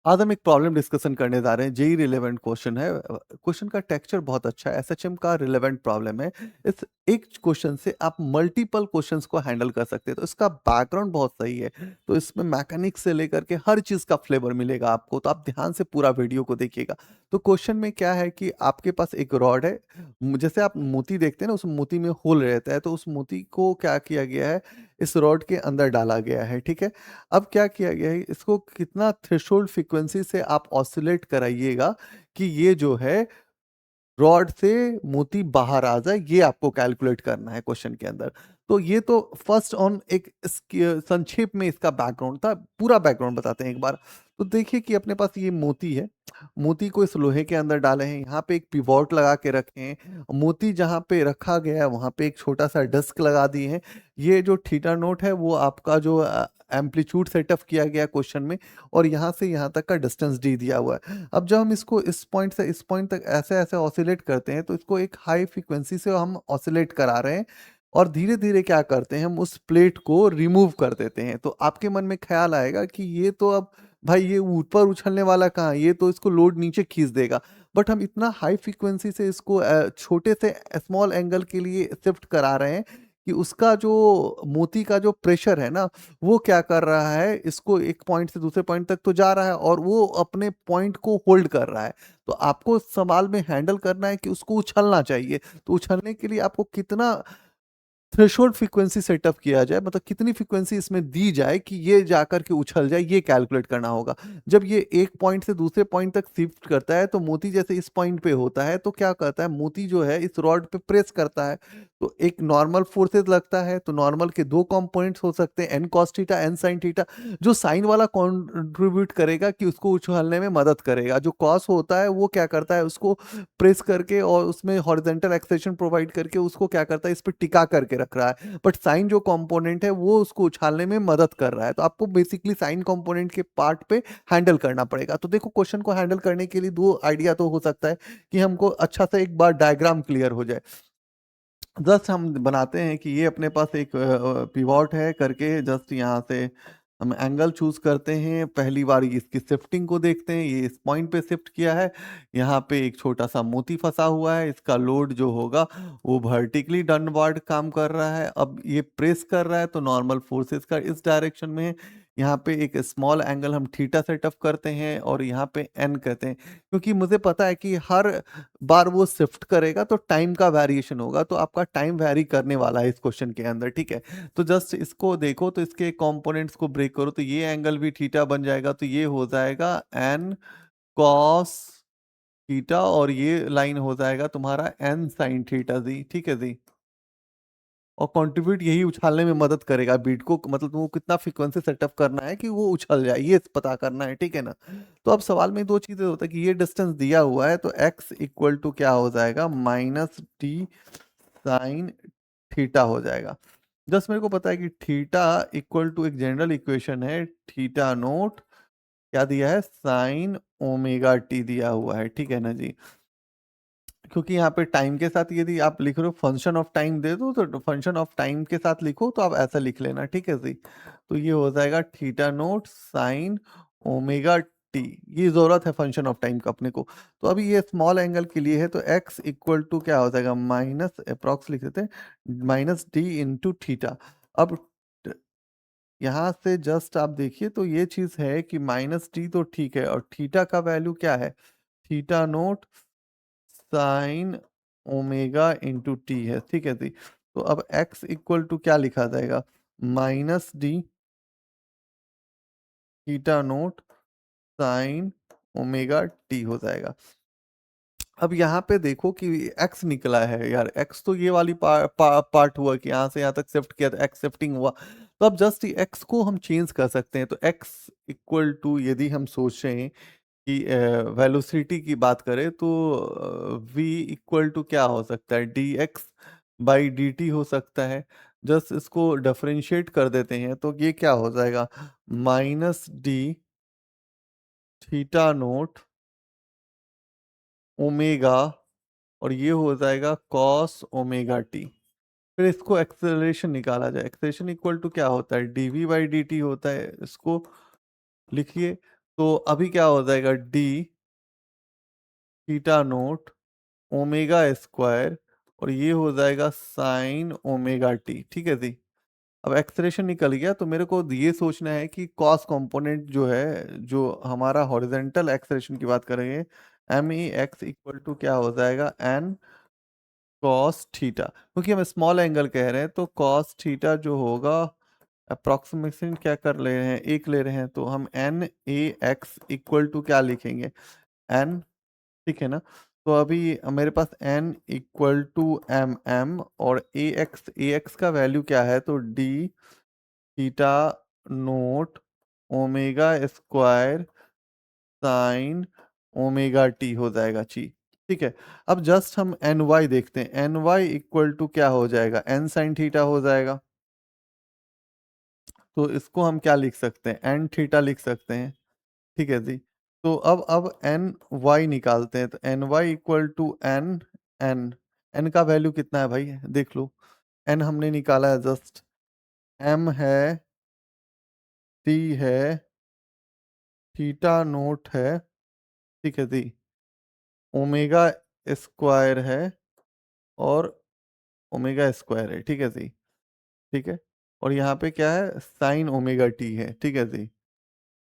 आज हम एक प्रॉब्लम डिस्कशन करने जा रहे हैं। जेई रिलेवेंट क्वेश्चन है। क्वेश्चन का टेक्सचर बहुत अच्छा है, एसएचएम का रिलेवेंट प्रॉब्लम है। इस एक क्वेश्चन से आप मल्टीपल क्वेश्चंस को हैंडल कर सकते हैं, तो इसका बैकग्राउंड बहुत सही है। तो इसमें मैकेनिक्स से लेकर के हर चीज का फ्लेवर मिलेगा आपको, तो आप ध्यान से पूरा वीडियो को देखिएगा। तो क्वेश्चन में क्या है कि आपके पास एक रॉड है। जैसे आप मोती देखते हैं ना, उस मोती में होल रहता है, तो उस मोती को क्या किया गया है, इस रॉड के अंदर डाला गया है। ठीक है। अब क्या किया गया है, इसको कितना थ्रेशोल्ड फ्रीक्वेंसी से आप ऑसिलेट कराइएगा कि ये जो है रॉड से मोती बाहर आ जाए, ये आपको कैलकुलेट करना है क्वेश्चन के अंदर। तो ये तो फर्स्ट ऑन एक संक्षेप में इसका बैकग्राउंड था। पूरा बैकग्राउंड बताते हैं एक बार। तो देखिए कि अपने पास ये मोती है। मोती को इस लोहे के अंदर डाले हैं, यहाँ पे एक पिवोट लगा के रखे हैं। मोती जहाँ पे रखा गया है वहां पे एक छोटा सा डिस्क लगा दिए हैं। ये जो थीटा नोट है वो आपका जो एम्पलीट्यूड सेटअप किया गया क्वेश्चन में, और यहाँ से यहाँ तक का डिस्टेंस डी दिया हुआ है। अब जब हम इसको इस पॉइंट से इस पॉइंट तक ऐसे ऐसे ऑसिलेट करते हैं, तो इसको एक हाई फ्रीक्वेंसी से हम ऑसिलेट करा रहे हैं। और धीरे धीरे क्या करते हैं, हम उस प्लेट को रिमूव कर देते हैं। तो आपके मन में ख्याल आएगा कि ये तो अब भाई ये ऊपर उछलने वाला कहाँ है? ये तो इसको लोड नीचे खींच देगा। बट हम इतना हाई फ्रीक्वेंसी से इसको छोटे से स्मॉल एंगल के लिए शिफ्ट करा रहे हैं कि उसका जो मोती का जो प्रेशर है ना, वो क्या कर रहा है, इसको एक पॉइंट से दूसरे पॉइंट तक तो जा रहा है और वो अपने पॉइंट को होल्ड कर रहा है। तो आपको सवाल में हैंडल करना है कि उसको उछलना चाहिए। तो उछलने के लिए आपको कितना थ्रेशोल्ड फ्रीक्वेंसी सेटअप किया जाए, मतलब कितनी फ्रीक्वेंसी इसमें दी जाए कि ये जाकर के उछल जाए, ये कैलकुलेट करना होगा। जब ये एक पॉइंट से दूसरे पॉइंट तक शिफ्ट करता है, तो मोती जैसे इस पॉइंट पे होता है, तो क्या करता है, मोती जो है इस रॉड पे प्रेस करता है। तो एक नॉर्मल फोर्सेस लगता है। तो नॉर्मल के दो कंपोनेंट्स हो सकते हैं, N cos theta, N sine theta. जो साइन वाला कंट्रीब्यूट करेगा कि उसको उछलने में मदद करेगा, जो कॉस होता है वो क्या करता है, उसको प्रेस करके और उसमें हॉरिजॉन्टल एक्सेशन प्रोवाइड करके उसको क्या करता है, इस पर टिका करके रख रहा है। बट साइन जो कंपोनेंट है वो उसको उछालने में मदद कर रहा है। तो आपको बेसिकली साइन कंपोनेंट के पार्ट पे हैंडल करना पड़ेगा। तो देखो, क्वेश्चन को हैंडल करने के लिए दो आइडिया तो हो सकता है कि हमको अच्छा से एक बार डायग्राम क्लियर हो जाए। जस्ट हम बनाते हैं कि ये अपने पास एक पिवॉट है करके, जस्ट यहाँ से हम एंगल चूज करते हैं। पहली बार इसकी शिफ्टिंग को देखते हैं, ये इस पॉइंट पे शिफ्ट किया है। यहाँ पे एक छोटा सा मोती फंसा हुआ है, इसका लोड जो होगा वो वर्टिकली डाउनवर्ड काम कर रहा है। अब ये प्रेस कर रहा है, तो नॉर्मल फोर्सेस का इस डायरेक्शन में है। यहाँ पे एक स्मॉल एंगल हम थीटा सेटअप करते हैं और यहाँ पे एन कहते हैं, क्योंकि मुझे पता है कि हर बार वो शिफ्ट करेगा तो टाइम का वेरिएशन होगा। तो आपका टाइम वेरी करने वाला है इस क्वेश्चन के अंदर। ठीक है। तो जस्ट इसको देखो, तो इसके कंपोनेंट्स को ब्रेक करो, तो ये एंगल भी थीटा बन जाएगा। तो ये हो जाएगा एन कॉस थीटा, और ये लाइन हो जाएगा तुम्हारा एन साइन थीटा जी। ठीक है जी। और कंट्रीब्यूट यही उछालने में मदद करेगा बीट को, मतलब तुमको कितना फ्रीक्वेंसी सेटअप करना है कि वो उछल जाए, ये पता करना है। ठीक है ना। तो अब सवाल में दो चीजें होता है कि ये डिस्टेंस दिया हुआ है, तो x इक्वल टू क्या हो जाएगा, माइनस टी साइन थीटा हो जाएगा। जस्ट मेरे को पता है कि थीटा इक्वल टू एक जनरल इक्वेशन है, थीटा नोट क्या दिया है, साइन ओमेगा टी दिया हुआ है। ठीक है ना जी। क्योंकि यहाँ पे टाइम के साथ यदि आप लिख रहे हो फंक्शन ऑफ टाइम दे दो, तो फंक्शन ऑफ टाइम के साथ लिखो, तो आप ऐसा लिख लेना। ठीक है जी। तो ये हो जाएगा theta note sign omega T. ये जरूरत है फंक्शन ऑफ टाइम का अपने को। तो अभी ये स्मॉल एंगल के लिए है, तो x इक्वल टू क्या हो जाएगा, माइनस अप्रॉक्स लिख देते हैं, माइनस डी इंटू थीटा। अब यहाँ से जस्ट आप देखिए, तो ये चीज है कि माइनस टी तो ठीक है, और थीटा का वैल्यू क्या है, theta note sine omega into T है। ठीक है जी। तो अब x इक्वल टू क्या लिखा जाएगा, minus D theta note sign omega T हो जाएगा। अब यहाँ पे देखो कि x निकला है यार, x तो ये वाली पार्ट हुआ कि यहाँ से यहाँ तक शिफ्ट किया, तो x शिफ्टिंग हुआ। तो अब जस्ट x को हम चेंज कर सकते हैं। तो x इक्वल टू यदि हम सोचें कि वेलोसिटी की बात करें, तो v इक्वल टू क्या हो सकता है, dx बाई dt हो सकता है। जस्ट इसको डिफरेंशिएट कर देते हैं, तो ये क्या हो जाएगा, minus D theta naught omega, और ये हो जाएगा कॉस ओमेगा टी। फिर इसको एक्सेलरेशन निकाला जाए, एक्सेलरेशन इक्वल टू क्या होता है, dv बाई dt होता है। इसको लिखिए। तो अभी क्या हो जाएगा, D theta naught omega square, और ये हो जाएगा साइन ओमेगा टी। ठीक है जी। अब एक्सप्रेशन निकल गया, तो मेरे को ये सोचना है कि कॉस कंपोनेंट जो है, जो हमारा हॉरिजेंटल एक्सप्रेशन की बात करेंगे, M E X equal to क्या हो जाएगा, एन कॉस थीटा। क्योंकि हम स्मॉल एंगल कह रहे हैं, तो कॉस थीटा जो होगा, अप्रोक्सीमेशन क्या कर ले रहे हैं, एक ले रहे हैं, तो हम N A X equal to क्या लिखेंगे, एन। ठीक है ना। तो अभी मेरे पास n equal to M M, और ए एक्स का वैल्यू क्या है, तो D theta naught omega square sine omega T हो जाएगा जी। ठीक है। अब जस्ट हम एन वाई देखते हैं, एन वाई इक्वल टू क्या हो जाएगा, एन साइन थीटा हो जाएगा। तो इसको हम क्या लिख सकते हैं, एन थीटा लिख सकते हैं। ठीक है जी। तो अब एन वाई निकालते हैं, तो N Y equal to N N, N का वैल्यू कितना है भाई, देख लो। एन हमने निकाला है जस्ट, एम है, टी है, थीटा नोट है, ठीक है जी, ओमेगा स्क्वायर है, और ओमेगा स्क्वायर है। ठीक है जी। ठीक है। और यहाँ पे क्या है, साइन ओमेगा टी है। ठीक है जी।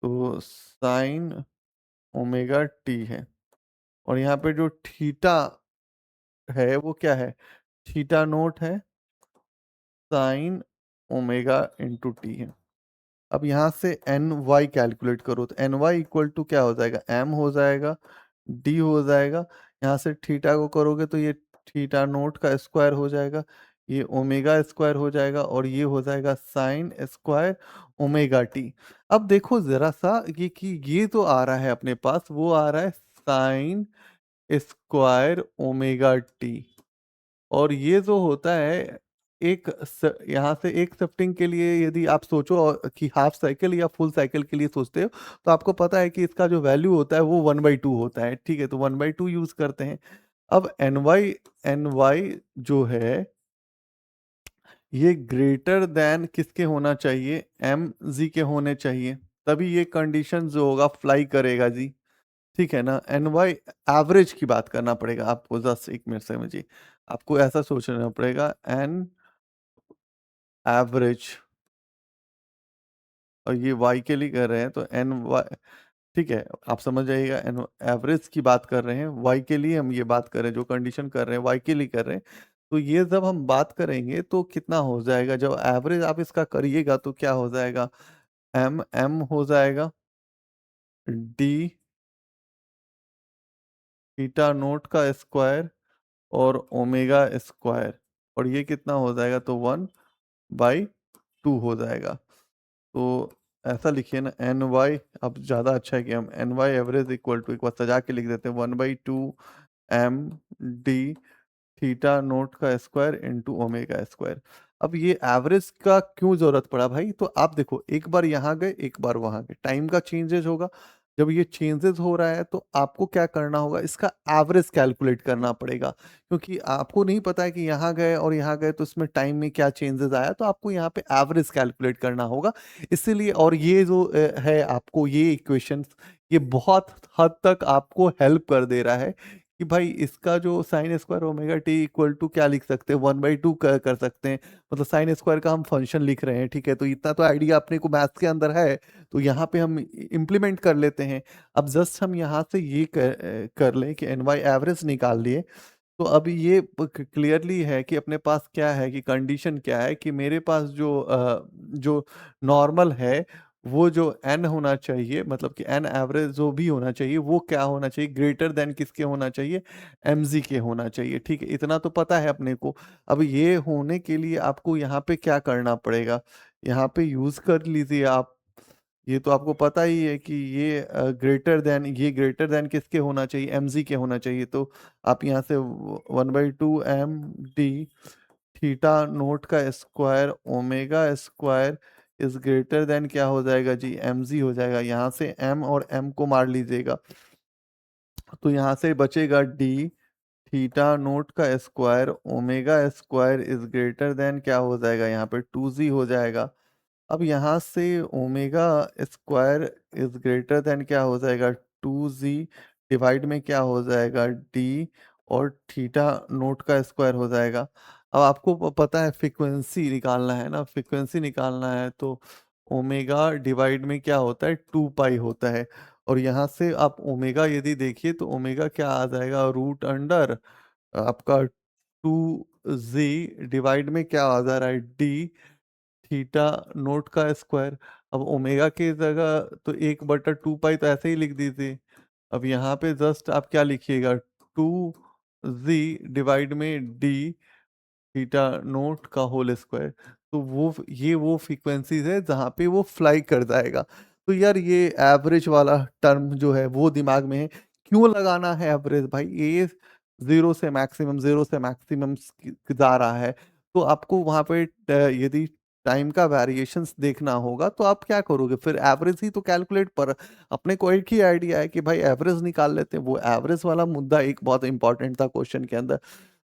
तो साइन ओमेगा टी है, और यहाँ पे जो थीटा है वो क्या है, थीटा नोट है, साइन ओमेगा इंटू टी है। अब यहाँ से एन वाई कैलकुलेट करो, तो एन वाई इक्वल टू क्या हो जाएगा, एम हो जाएगा, डी हो जाएगा। यहाँ से थीटा को करोगे तो ये थीटा नोट का स्क्वायर हो जाएगा, ये ओमेगा स्क्वायर हो जाएगा, और ये हो जाएगा साइन स्क्वायर ओमेगा टी। अब देखो जरा सा, कि ये तो आ रहा है अपने पास, वो आ रहा है साइन स्क्वायर ओमेगा टी। और ये जो होता है, यहाँ से एक शिफ्टिंग के लिए यदि आप सोचो कि हाफ साइकिल या फुल साइकिल के लिए सोचते हो, तो आपको पता है कि इसका जो वैल्यू होता है वो 1/2 होता है। ठीक है, तो 1/2 यूज करते हैं। अब एन वाई जो है, ये ग्रेटर देन किसके होना चाहिए, एम जी के होने चाहिए, तभी ये कंडीशन जो होगा फ्लाई करेगा जी। ठीक है ना। एन वाई एवरेज की बात करना पड़ेगा आपको, जस्ट एक मिनट से मुझे, आपको ऐसा सोचना पड़ेगा, एन एवरेज, और ये वाई के लिए कर रहे हैं, तो एन वाई, ठीक है, आप समझ जाइएगा, एन एवरेज की बात कर रहे हैं, वाई के लिए हम ये बात कर रहे हैं, जो कंडीशन कर रहे हैं वाई के लिए कर रहे हैं। तो ये जब हम बात करेंगे तो कितना हो जाएगा, जब एवरेज आप इसका करिएगा तो क्या हो जाएगा, एम एम हो जाएगा, डी थीटा नोट का स्क्वायर, और ओमेगा स्क्वायर, और ये कितना हो जाएगा, तो 1/2 हो जाएगा। तो ऐसा लिखिए ना, एन वाई, अब ज़्यादा अच्छा है कि हम N Y average equal to, एक बार सजा के लिख देते हैं, 1/2 एम डी थीटा नोट का स्क्वायर इंटू ओमेगा स्क्वायर। अब ये एवरेज का क्यों जरूरत पड़ा भाई, तो आप देखो, एक बार यहाँ गए एक बार वहां गए, टाइम का चेंजेस होगा। जब ये चेंजेस हो रहा है तो आपको क्या करना होगा, इसका एवरेज कैलकुलेट करना पड़ेगा, क्योंकि आपको नहीं पता है कि यहाँ गए और यहाँ गए तो इसमें टाइम में क्या चेंजेस आया, तो आपको यहाँ पे एवरेज कैलकुलेट करना होगा। इसीलिए, और ये जो है आपको ये इक्वेशन, ये बहुत हद तक आपको हेल्प कर दे रहा है कि भाई इसका जो sine square omega T equal to क्या लिख सकते हैं, 1/2 कर सकते हैं। मतलब साइन स्क्वायर का हम फंक्शन लिख रहे हैं। ठीक है, तो इतना तो आइडिया अपने को मैथ्स के अंदर है, तो यहाँ पे हम इम्प्लीमेंट कर लेते हैं। अब जस्ट हम यहाँ से ये कर लें कि एन वाई एवरेज निकाल लिए, तो अभी ये क्लियरली है कि अपने पास क्या है, कि कंडीशन क्या है, कि मेरे पास जो नॉर्मल है, वो जो एन होना चाहिए, मतलब कि एन एवरेज जो भी होना चाहिए, वो क्या होना चाहिए, ग्रेटर देन किसके होना चाहिए, एमजी के होना चाहिए। ठीक है, इतना तो पता है अपने को। अब ये होने के लिए आपको यहाँ पे क्या करना पड़ेगा, यहाँ पे यूज कर लीजिए आप। ये तो आपको पता ही है कि ये ग्रेटर देन, ये ग्रेटर देन किसके होना चाहिए, एमजी के होना चाहिए। तो आप यहाँ से 1/2 एम डी थीटा नोट का square omega square is greater than क्या हो जाएगा जी, एमजी हो जाएगा। यहाँ से एम और एम को मार लीजिएगा, तो यहाँ से बचेगा डी थीटा नोट का square omega square is greater than क्या हो जाएगा, यहाँ पे 2z हो जाएगा। अब यहाँ से omega square is greater than क्या हो जाएगा 2z डिवाइड में क्या हो जाएगा d और थीटा नोट का स्क्वायर हो जाएगा। अब आपको पता है फ्रीक्वेंसी निकालना है ना, फ्रीक्वेंसी निकालना है तो ओमेगा डिवाइड में क्या होता है 2 पाई होता है। और यहाँ से आप ओमेगा यदि देखिए तो ओमेगा क्या आ जाएगा रूट अंडर आपका 2z डिवाइड में क्या आ जा रहा है d थीटा नोट का स्क्वायर। अब ओमेगा की जगह तो 1/2 पाई तो ऐसे ही लिख दीजिए। अब यहाँ पे जस्ट आप क्या लिखिएगा 2z डिवाइड में डी थीटा नोट का होल स्क्वायर। तो वो फ्रीक्वेंसीज है जहाँ पे वो फ्लाई कर जाएगा। तो यार ये एवरेज वाला टर्म जो है वो दिमाग में है। क्यों लगाना है एवरेज भाई, ये जीरो से मैक्सिमम जा रहा है। तो आपको वहां पे यदि टाइम का वेरिएशंस देखना होगा तो आप क्या करोगे, फिर एवरेज ही तो कैलकुलेट पर। अपने को एक ही आइडिया है कि भाई एवरेज निकाल लेते हैं, वो एवरेज वाला मुद्दा एक बहुत इंपॉर्टेंट था क्वेश्चन के अंदर।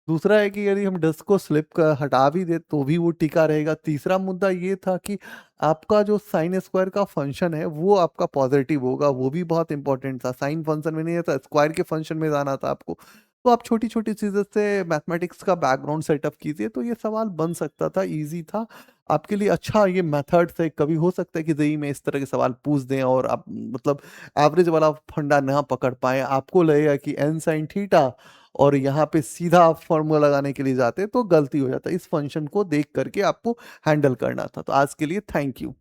दूसरा है कि यदि हम डिस्क को स्लिप का हटा भी दे तो भी वो टिका रहेगा। तीसरा मुद्दा ये था कि आपका जो साइन स्क्वायर का फंक्शन है वो आपका पॉजिटिव होगा, वो भी बहुत इंपॉर्टेंट था। साइन फंक्शन में नहीं था, स्क्वायर के फंक्शन में जाना था आपको। तो आप छोटी छोटी चीज़ों से मैथमेटिक्स का बैकग्राउंड सेटअप कीजिए तो ये सवाल बन सकता था, इजी था आपके लिए। अच्छा ये मेथड से कभी हो सकता है कि जेई में इस तरह के सवाल पूछ दें और आप मतलब एवरेज वाला फंडा ना पकड़ पाए, आपको लगेगा कि एन साइन थीटा और यहाँ पे सीधा आप फॉर्मूला लगाने के लिए जाते तो गलती हो जाता। इस फंक्शन को देख करके आपको हैंडल करना था। तो आज के लिए थैंक यू।